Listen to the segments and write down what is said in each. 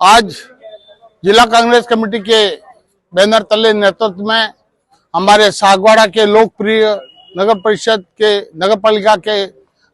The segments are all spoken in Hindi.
आज जिला कांग्रेस कमेटी के बैनर तले नेतृत्व में हमारे सागवाड़ा के लोकप्रिय नगर परिषद के नगर पालिका के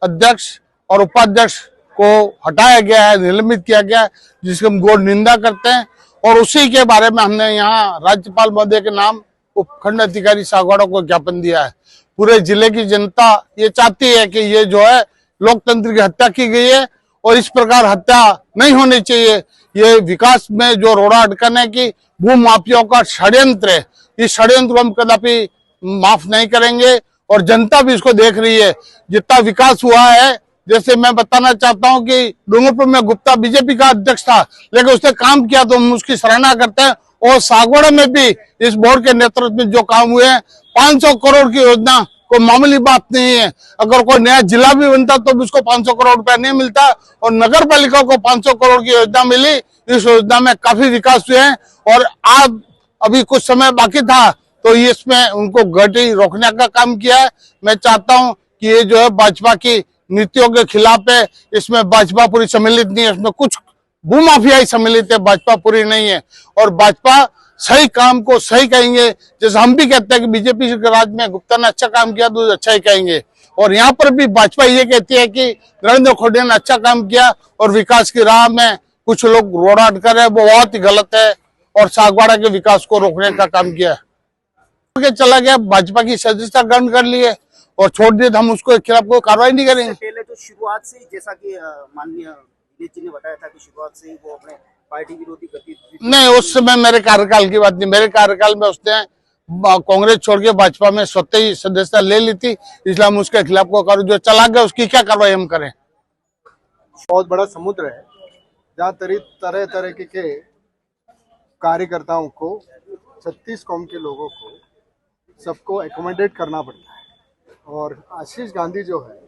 अध्यक्ष और उपाध्यक्ष को हटाया गया है, निलंबित किया गया है, जिसकी हम घोर निंदा करते हैं। और उसी के बारे में हमने यहाँ राज्यपाल महोदय के नाम उपखंड अधिकारी सागवाड़ा को ज्ञापन दिया है। पूरे जिले की जनता ये चाहती है कि ये जो है लोकतंत्र की हत्या की गई है और इस प्रकार हत्या नहीं होनी चाहिए। ये विकास में जो रोड़ा अटकाने की भू माफियाओं का षड्यंत्र है, इस षड्यंत्र को हम कदापि माफ नहीं करेंगे और जनता भी इसको देख रही है। जितना विकास हुआ है, जैसे मैं बताना चाहता हूं कि डूंगरपुर में गुप्ता बीजेपी का अध्यक्ष था, लेकिन उसने काम किया तो हम उसकी सराहना करते हैं। और सागवाड़ा में भी इस बोर्ड के नेतृत्व में जो काम हुए हैं, 500 करोड़ की योजना कोई मामूली बात नहीं है। अगर कोई नया जिला भी बनता तो भी उसको 500 करोड़ रुपया नहीं मिलता, और नगर पालिका को 500 करोड़ की योजना मिली। इस योजना में काफी विकास हुए हैं और आज अभी कुछ समय बाकी था तो इसमें उनको घटी रोकने का काम किया है। मैं चाहता हूं कि ये जो है भाजपा की नीतियों के खिलाफ है, इसमें भाजपा पूरी सम्मिलित नहीं है, इसमें कुछ भूमाफियाई सम्मिलित है, भाजपा पूरी नहीं है। और भाजपा सही काम को सही कहेंगे, जैसे हम भी कहते हैं कि बीजेपी के राज में गुप्ता ने अच्छा काम किया तो अच्छा ही कहेंगे। और यहाँ पर भी भाजपा ये कहती है कि नरेंद्र खोड़िया ने अच्छा काम किया और विकास की राह में कुछ लोग रोड़ा अटका रहे, वो बहुत ही गलत है और सागवाड़ा के विकास को रोकने का काम किया है। चला गया, भाजपा की सदस्यता ग्रहण कर ली है और छोड़ दिए, हम उसके खिलाफ कोई कार्रवाई नहीं करेंगे। पहले तो शुरुआत से ही, जैसा कि माननीय दिनेश जी ने बताया था कि शुरुआत से ही वो अपने पार्टी विरोधी गतिविधि नहीं, उस समय मेरे कार्यकाल की बात नहीं, मेरे कार्यकाल में उसने कांग्रेस छोड़ के भाजपा में स्वतः ही सदस्यता ले ली थी, इसलिए हम उसके खिलाफ को कार्रवाई, जो चला गया उसकी क्या कार्रवाई हम करें। बहुत बड़ा समुद्र है जहाँ तरह तरह के कार्यकर्ताओं को, 36 कौम के लोगों को सबको एकोमोडेट करना पड़ता है। और आशीष गांधी जो है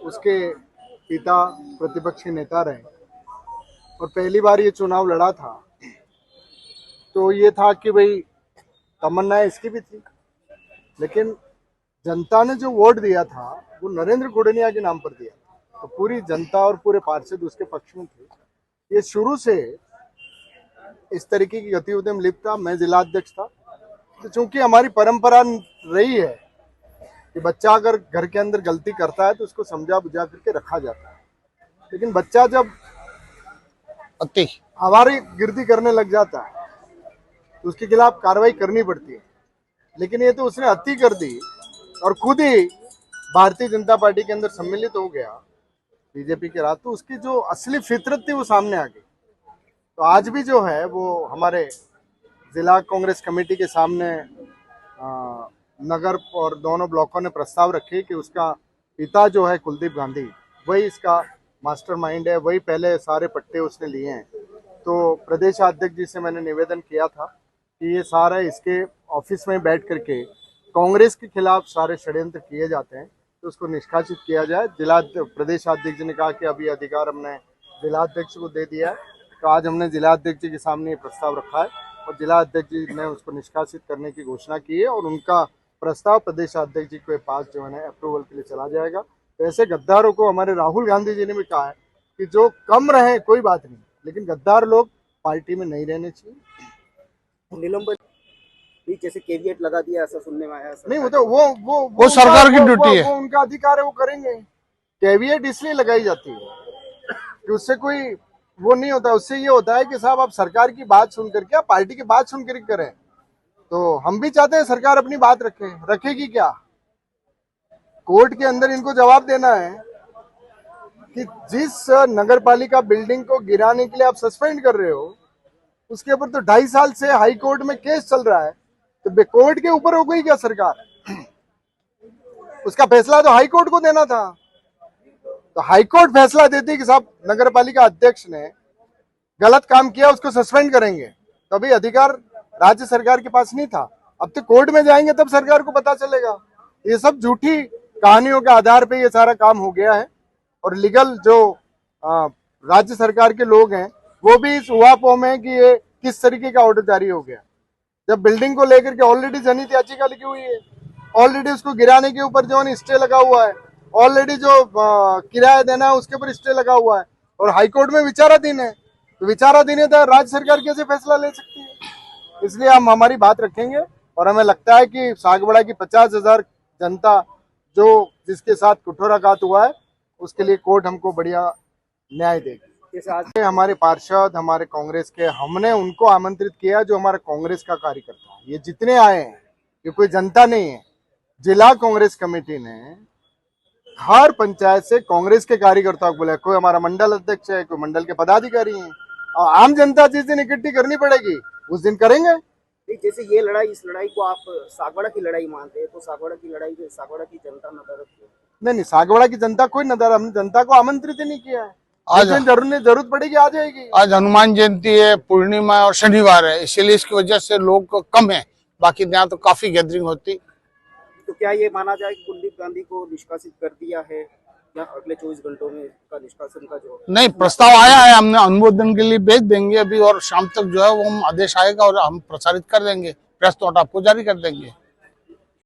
उसके पिता प्रतिपक्ष के नेता रहे और पहली बार ये चुनाव लड़ा था तो ये था कि भाई तमन्नाएं इसकी भी थी, लेकिन जनता ने जो वोट दिया था वो नरेंद्र खोड़िया के नाम पर दिया, तो पूरी जनता और पूरे पार्षद उसके पक्ष में थे। ये शुरू से इस तरीके की गतिविधि में लिप्त था। मैं जिलाध्यक्ष था, तो चूंकि हमारी परंपरा रही है कि बच्चा अगर घर के अंदर गलती करता है तो उसको समझा बुझा करके रखा जाता है, लेकिन बच्चा जब हमारी गिरदी करने लग जाता है तो उसके खिलाफ कार्रवाई करनी पड़ती है। लेकिन ये तो उसने अति कर दी और खुद ही भारतीय जनता पार्टी के अंदर सम्मिलित हो गया बीजेपी के रात, तो उसकी जो असली फितरत थी वो सामने आ गई। तो आज भी जो है वो हमारे जिला कांग्रेस कमेटी के सामने नगर और दोनों ब्लॉकों ने प्रस्ताव रखे कि उसका पिता जो है कुलदीप गांधी, वही इसका मास्टरमाइंड है, वही पहले सारे पट्टे उसने लिए हैं। तो प्रदेशाध्यक्ष जी से मैंने निवेदन किया था कि ये सारा इसके ऑफिस में बैठ करके कांग्रेस के खिलाफ सारे षड्यंत्र किए जाते हैं तो उसको निष्कासित किया जाए। प्रदेशाध्यक्ष जी ने कहा कि अभी अधिकार हमने जिलाध्यक्ष को दे दिया है, तो आज हमने जिलाध्यक्ष जी के सामने ये प्रस्ताव रखा है और जिलाध्यक्ष जी ने उसको निष्कासित करने की घोषणा की है और उनका प्रस्ताव प्रदेशाध्यक्ष जी के पास जो है अप्रूवल के लिए चला जाएगा। तो ऐसे गद्दारों को हमारे राहुल गांधी जी ने भी कहा है कि जो कम रहे कोई बात नहीं, लेकिन गद्दार लोग पार्टी में नहीं रहने चाहिए। निलंबन जैसे कैविएट लगा दिया, ऐसा सुनने में आया। नहीं, वो तो वो सरकार की ड्यूटी है, वो उनका अधिकार है, वो करेंगे। कैविएट इसलिए लगाई जाती है कि उससे कोई वो नहीं होता, उससे ये होता है कि साहब आप सरकार की बात सुन करके, आप पार्टी की बात सुन करके करें। तो हम भी चाहते हैं सरकार अपनी बात रखेगी क्या? कोर्ट के अंदर इनको जवाब देना है कि जिस नगर पालिका बिल्डिंग को गिराने के लिए आप सस्पेंड कर रहे हो उसके ऊपर तो 2.5 साल से हाई कोर्ट में केस चल रहा है, तो कोर्ट के ऊपर हो गई क्या सरकार? उसका फैसला तो हाई कोर्ट को देना था। तो हाई कोर्ट फैसला देती कि साहब नगर पालिका अध्यक्ष ने गलत काम किया, उसको सस्पेंड करेंगे, तो अभी अधिकार राज्य सरकार के पास नहीं था। अब तो कोर्ट में जाएंगे तब सरकार को पता चलेगा। ये सब झूठी कहानियों के आधार पे ये सारा काम हो गया है और लीगल जो राज्य सरकार के लोग हैं वो भी इस उहापोह में कि ये किस तरीके का ऑर्डर जारी हो गया, जब बिल्डिंग को लेकर के ऑलरेडी जनहित याचिका लिखी हुई है, ऑलरेडी उसको गिराने के ऊपर जो है स्टे लगा हुआ है, ऑलरेडी जो किराया देना है उसके ऊपर स्टे लगा हुआ है और हाईकोर्ट में विचाराधीन है। तो विचाराधीन है तो राज्य सरकार कैसे फैसला ले सकती है। इसलिए हम हमारी बात रखेंगे और हमें लगता है कि सागवाड़ा की 50,000 जनता जो जिसके साथ कुठोराघात हुआ है उसके लिए कोर्ट हमको बढ़िया न्याय देगी। जैसे आज हमारे पार्षद हमारे कांग्रेस के हमने उनको आमंत्रित किया जो हमारा कांग्रेस का कार्यकर्ता है। ये जितने आए हैं ये कोई जनता नहीं है। जिला कांग्रेस कमेटी ने हर पंचायत से कांग्रेस के कार्यकर्ताओं को बुलाया। कोई हमारा मंडल अध्यक्ष है, कोई मंडल के पदाधिकारी हैं। और आम जनता जिस दिन इकट्ठी करनी पड़ेगी उस दिन करेंगे। जैसे ये लड़ाई, इस लड़ाई को आप सागवाड़ा की लड़ाई मानते हैं, तो सागवाड़ा की लड़ाई में सागवाड़ा की जनता नदारद क्यों? नहीं, सागवाड़ा की जनता कोई नदारद, हमने जनता को आमंत्रित ही नहीं किया है। आज जिस दिन जरूरत पड़ेगी आ जाएगी। आज हनुमान जयंती है, पूर्णिमा और शनिवार है, इसीलिए इसकी वजह से लोग कम है। बाकी यहाँ तो काफी गैदरिंग होती। तो क्या ये माना जाए कि कुलदीप गांधी को निष्कासित कर दिया है या अगले 24 घंटों में का निष्कासन का जो नहीं, प्रस्ताव आया है, हमने अनुमोदन के लिए भेज देंगे अभी और शाम तक जो है वो हम आदेश आएगा और हम प्रसारित कर देंगे, प्रेस नोट आपको जारी कर देंगे।